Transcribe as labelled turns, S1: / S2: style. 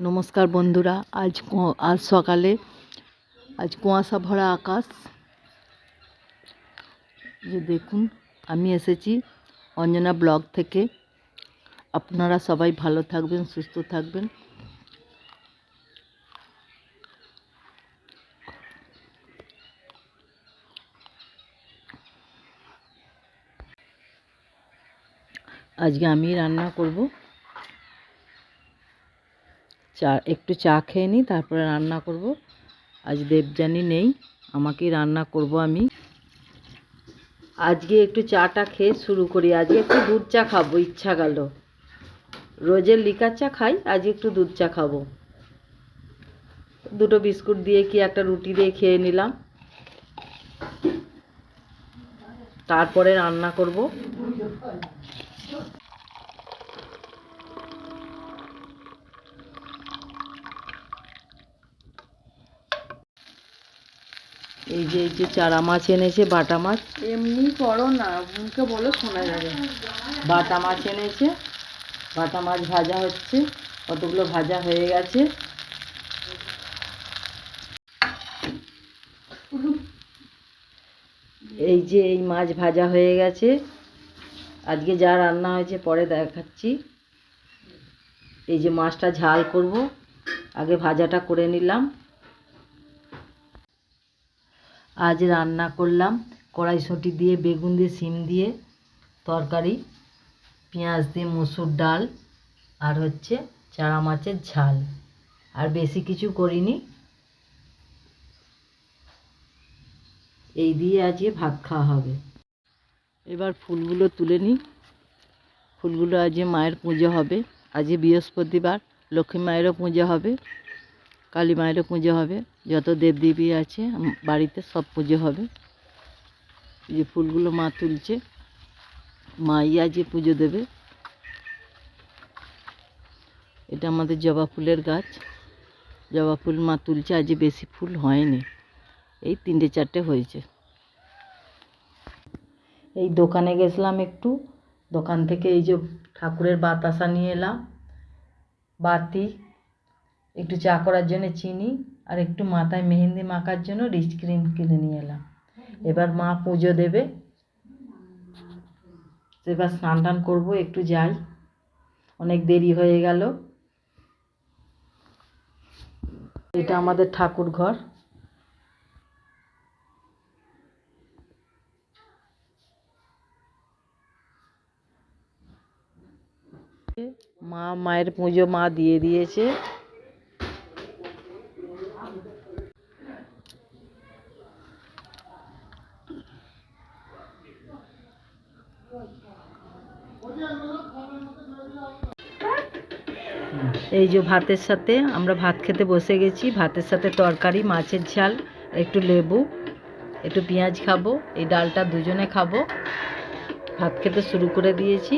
S1: নমস্কার বন্ধুরা, আজ সকালে কুয়াশা ভরা আকাশ। যে দেখুন, আমি এসেছি অঞ্জনা ব্লগ থেকে। আপনারা সবাই ভালো থাকবেন, সুস্থ থাকবেন। আজকে আমি রান্না করব একটু চা খেয়ে নিই, তারপরে রান্না করব। আজ দেবযানী নেই, আমাকেই রান্না করব আমি। আজকে একটু চাটা খেয়ে শুরু করি। আজকে একটু দুধ চা খাবো, ইচ্ছা গেল। রোজের লিকার চা খাই, আজ একটু দুধ চা খাবো। দুটো বিস্কুট দিয়ে কি একটা রুটি দিয়ে খেয়ে নিলাম, তারপরে রান্না করব। এই যে চারা মাছ এনেছে, বাটা মাছ। এমনি করো না, মুখে বলো, শোনা যাবে। বাটা মাছ এনেছে, বাটা মাছ ভাজা হচ্ছে। কতগুলো ভাজা হয়ে গেছে। এই মাছ ভাজা হয়ে গেছে। আজকে যা রান্না হয়েছে পরে দেখাচ্ছি। এই যে মাছটা ঝাল করব, আগে ভাজাটা করে নিলাম। আজ রান্না করলাম কড়াইশুঁটি দিয়ে, বেগুন দিয়ে, শিম দিয়ে তরকারি, পেঁয়াজ দিয়ে মসুর ডাল, আর হচ্ছে চারা মাছের ঝাল। আর বেশি কিছু করিনি। এই দিয়ে আজকে ভাত খাওয়া হবে। এবার ফুলগুলো তুলে নিই। ফুলগুলো আজকে মায়ের পুজো হবে। আজকে বৃহস্পতিবার, লক্ষ্মী মায়েরও পুজো হবে, কালী মায়েরও পুজো হবে। যত দেবদেবী আছে বাড়িতে সব পুজো হবে। এই যে ফুলগুলো মা তুলছে, মাই আজকে পুজো দেবে। এটা আমাদের জবা ফুলের গাছ। জবা ফুল মা তুলছে। আজকে বেশি ফুল হয়নি, এই 3-4টে হয়েছে। এই দোকানে গেছিলাম একটু, দোকান থেকে এই যে ঠাকুরের বাতাসা নিয়ে এলাম, বাতি, একটু চা করার জন্য চিনি, আর একটু মাথায় মেহেন্দি মাখার জন্য রিচ ক্রিম কিনে নিয়ে এলাম। এবার মা পুজো দেবে, এবার স্নান টান করবো, একটু যাই, অনেক দেরি হয়ে গেল। এটা আমাদের ঠাকুর ঘর। মায়ের পুজো মা দিয়ে দিয়েছে। এই যে ভাতের সাথে আমরা ভাত খেতে বসে গেছি। ভাতের সাথে তরকারি, মাছের ঝাল, একটু লেবু, একটু পেঁয়াজ খাবো। এই ডালটা দুজনে খাবো। ভাত খেতে শুরু করে দিয়েছি।